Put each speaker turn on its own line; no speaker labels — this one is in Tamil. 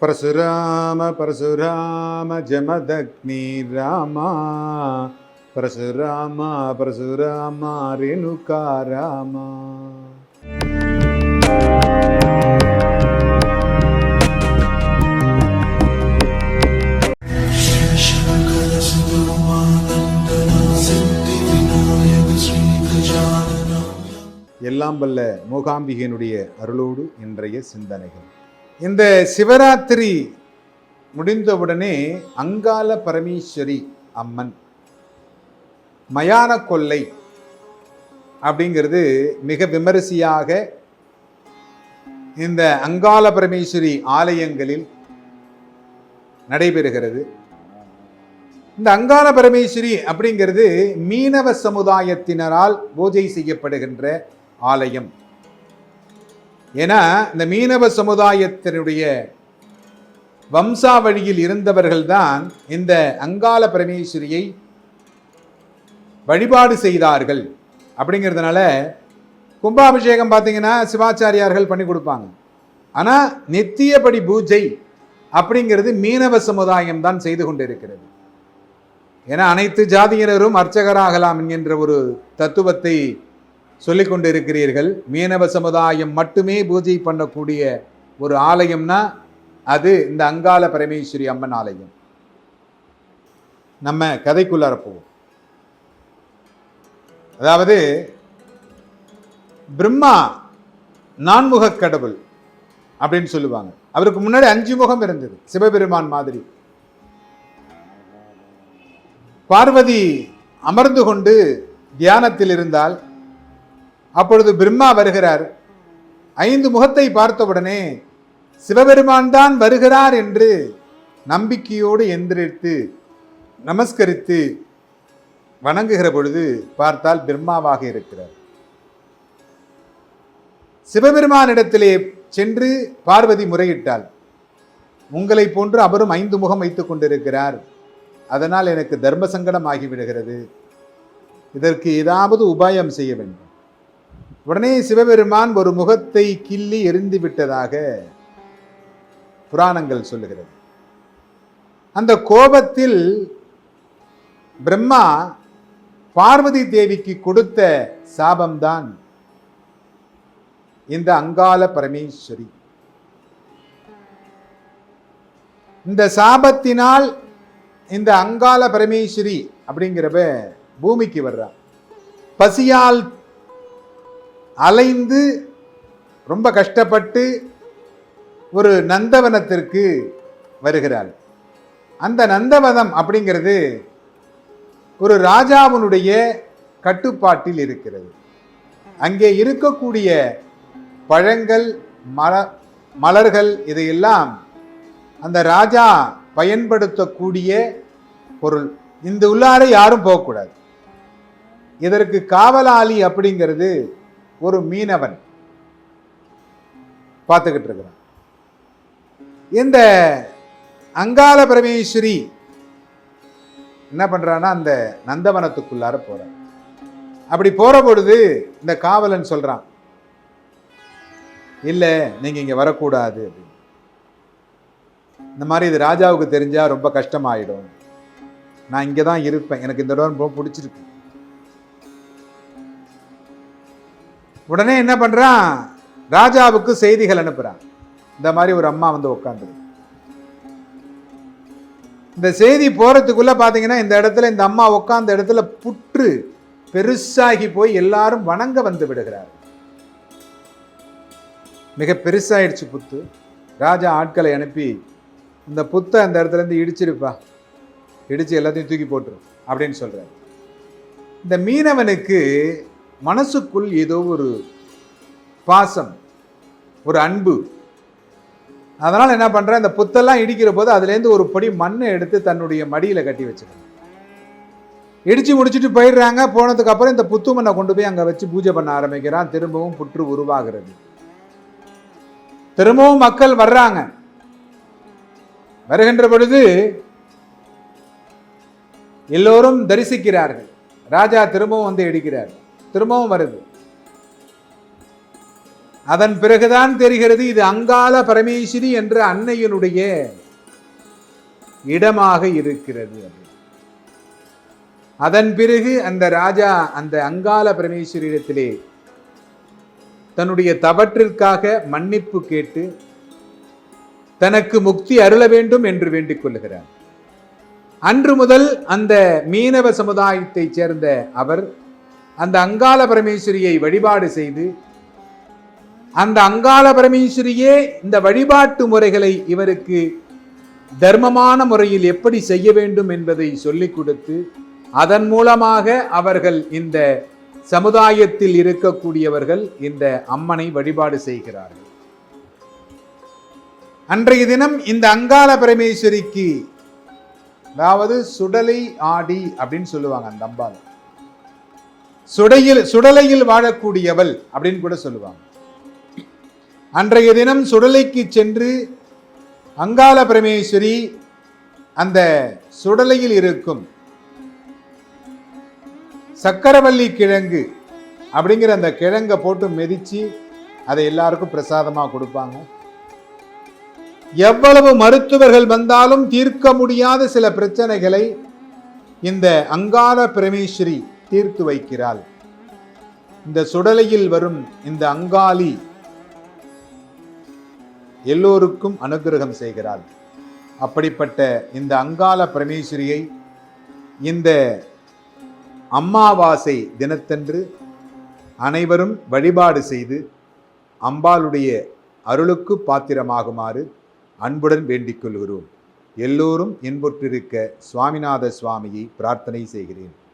பரசுராம பரசுராம ஜமதக்னி ராமா, பரசுராமா பரசுராமா ரேணுகா ராமா. எல்லாம் வல்ல மூகாம்பிகையினுடைய அருளோடு இன்றைய சிந்தனைகள். இந்த சிவராத்திரி முடிந்தவுடனே அங்காள பரமேஸ்வரி அம்மன் மயான கொள்ளை அப்படிங்கிறது மிக விமரிசையாக இந்த அங்காள பரமேஸ்வரி ஆலயங்களில் நடைபெறுகிறது. இந்த அங்காள பரமேஸ்வரி அப்படிங்கிறது மீனவ சமுதாயத்தினரால் பூஜை செய்யப்படுகின்ற ஆலயம். ஏன்னா இந்த மீனவ சமுதாயத்தினுடைய வம்சாவழியில் இருந்தவர்கள்தான் இந்த அங்காள பரமேஸ்வரியை வழிபாடு செய்தார்கள். அப்படிங்கிறதுனால கும்பாபிஷேகம் பார்த்தீங்கன்னா சிவாச்சாரியார்கள் பண்ணி கொடுப்பாங்க. ஆனால் நித்தியபடி பூஜை அப்படிங்கிறது மீனவ சமுதாயம் தான் செய்து கொண்டிருக்கிறது. ஏன்னா அனைத்து ஜாதியினரும் அர்ச்சகராகலாம் என்கின்ற ஒரு தத்துவத்தை சொல்லிக் கொண்டு இருக்கிறீர்கள். மீனவ சமுதாயம் மட்டுமே பூஜை பண்ணக்கூடிய ஒரு ஆலயம்னா அது இந்த அங்காள பரமேஸ்வரி அம்மன் ஆலயம். நம்ம கதைக்குள்ளார போவோம். அதாவது பிரம்மா நான்முக கடவுள் அப்படின்னு சொல்லுவாங்க. அவருக்கு முன்னாடி 5 முகம் இருந்தது, சிவபெருமான் மாதிரி. பார்வதி அமர்ந்து கொண்டு தியானத்தில் இருந்தால் அப்பொழுது பிரம்மா வருகிறார். 5 முகத்தை பார்த்தவுடனே சிவபெருமான் தான் வருகிறார் என்று நம்பிக்கையோடு எந்திரித்து நமஸ்கரித்து வணங்குகிற பொழுது பார்த்தால் பிரம்மாவாக இருக்கிறார். சிவபெருமானிடத்திலே சென்று பார்வதி முறையிட்டாள், உங்களை போன்று அவரும் 5 முகம் வைத்துக் கொண்டிருக்கிறார், அதனால் எனக்கு தர்ம சங்கடம் ஆகிவிடுகிறது, இதற்கு ஏதாவது உபாயம் செய்ய வேண்டும். உடனே சிவபெருமான் ஒரு முகத்தை கிள்ளி எரிந்து விட்டதாக புராணங்கள் சொல்லுகிறது. அந்த கோபத்தில் பிரம்மா பார்வதி தேவிக்கு கொடுத்த சாபம்தான் இந்த அங்காள பரமேஸ்வரி. இந்த சாபத்தினால் இந்த அங்காள பரமேஸ்வரி அப்படிங்கிறவ பூமிக்கு வர்றான். பசியால் அலைந்து ரொம்ப கஷ்டப்பட்டு ஒரு நந்தவனத்திற்கு வருகிறாள். அந்த நந்தவனம் அப்படிங்கிறது ஒரு ராஜாவினுடைய கட்டுப்பாட்டில் இருக்கிறது. அங்கே இருக்கக்கூடிய பழங்கள் மலர்கள் இதையெல்லாம் அந்த ராஜா பயன்படுத்தக்கூடிய பொருள். இந்த உள்ளார யாரும் போகக்கூடாது. இதற்கு காவலாளி அப்படிங்கிறது ஒரு மீனவன் பார்த்துக்கிட்டு இருக்கிறான். இந்த அங்காள பரமேஸ்வரி என்ன பண்றான்னா அந்த நந்தவனத்துக்குள்ளார போறான். அப்படி போற பொழுது இந்த காவலன் சொல்றான், இல்ல நீங்க இங்க வரக்கூடாது, இந்த மாதிரி இது ராஜாவுக்கு தெரிஞ்சா ரொம்ப கஷ்டமாயிடும், நான் இங்கே தான் இருப்பேன், எனக்கு இந்த இடம் ரொம்ப பிடிச்சிருக்கு. உடனே என்ன பண்றான், ராஜாவுக்கு செய்திகள் அனுப்புறான். இந்த மாதிரி ஒரு அம்மா வந்து உட்காந்து, இந்த செய்தி போறதுக்குள்ள பாத்தீங்கன்னா இந்த இடத்துல இந்த அம்மா உட்கார்ந்த இடத்துல புற்று பெருசாகி போய் எல்லாரும் வணங்க வந்து விடுகிறார். மிக பெருசாயிடுச்சு புத்து. ராஜா ஆட்களை அனுப்பி இந்த புத்தை அந்த இடத்துல இருந்து இடிச்சிருப்பா, இடிச்சு எல்லாத்தையும் தூக்கி போட்டுரு அப்படின்னு சொல்றாரு. இந்த மீனவனுக்கு மனசுக்குள் ஏதோ ஒரு பாசம், ஒரு அன்பு. அதனால என்ன பண்ற, இந்த புத்தெல்லாம் இடிக்கிற போது அதுலேருந்து ஒரு படி மண்ணை எடுத்து தன்னுடைய மடியில கட்டி வச்சுக்கிறாங்க. இடிச்சு முடிச்சுட்டு போயிடுறாங்க. போனதுக்கு அப்புறம் இந்த புத்து மண்ணை கொண்டு போய் அங்க வச்சு பூஜை பண்ண ஆரம்பிக்கிறான். திரும்பவும் புற்று உருவாகிறது. திரும்பவும் மக்கள் வர்றாங்க. வருகின்ற பொழுது எல்லோரும் தரிசிக்கிறார்கள். ராஜா திரும்பவும் வந்து இடிக்கிறார். திரும்பவும் வருது. அதன் பிறகுதான் தெரிகிறது இது அங்காள பரமேஸ்வரி என்ற அன்னையினுடைய இடமாக இருக்கிறது. அதன் பிறகு அந்த ராஜா அந்த அங்காள பரமேஸ்வரியிடத்திலே தன்னுடைய தவற்றிற்காக மன்னிப்பு கேட்டு தனக்கு முக்தி அருள வேண்டும் என்று வேண்டிக் கொள்ளுகிறார். அன்று முதல் அந்த மீனவ சமுதாயத்தைச் சேர்ந்த அவர் அந்த அங்காள பரமேஸ்வரியை வழிபாடு செய்து அந்த அங்காள பரமேஸ்வரியே இந்த வழிபாட்டு முறைகளை இவருக்கு தர்மமான முறையில் எப்படி செய்ய வேண்டும் என்பதை சொல்லிக் கொடுத்து அதன் மூலமாக அவர்கள் இந்த சமுதாயத்தில் இருக்கக்கூடியவர்கள் இந்த அம்மனை வழிபாடு செய்கிறார்கள். அன்றைய தினம் இந்த அங்காள பரமேஸ்வரிக்கு, அதாவது சுடலை ஆடி அப்படின்னு சொல்லுவாங்க, அந்த அம்பாள் சுடலையில் வாழக்கூடியவள் அப்படின்னு கூட சொல்லுவாங்க. அன்றைய தினம் சுடலைக்கு சென்று அங்காள பரமேஸ்வரி அந்த சுடலையில் இருக்கும் சக்கரவள்ளி கிழங்கு அப்படிங்கிற அந்த கிழங்கை போட்டு மிதிச்சு அதை எல்லாருக்கும் பிரசாதமாக கொடுப்பாங்க. எவ்வளவு மருத்துவர்கள் வந்தாலும் தீர்க்க முடியாத சில பிரச்சனைகளை இந்த அங்காள பரமேஸ்வரி தீர்த்து வைக்கிறாள். இந்த சுடலையில் வரும் இந்த அங்காளி எல்லோருக்கும் அனுகிரகம் செய்கிறாள். அப்படிப்பட்ட இந்த அங்காள பரமேஸ்வரியை இந்த அமாவாசை தினத்தன்று அனைவரும் வழிபாடு செய்து அம்பாளுடைய அருளுக்கு பாத்திரமாகுமாறு அன்புடன் வேண்டிக் கொள்கிறோம். எல்லோரும் இன்புற்றிருக்க சுவாமிநாத சுவாமியை பிரார்த்தனை செய்கிறேன்.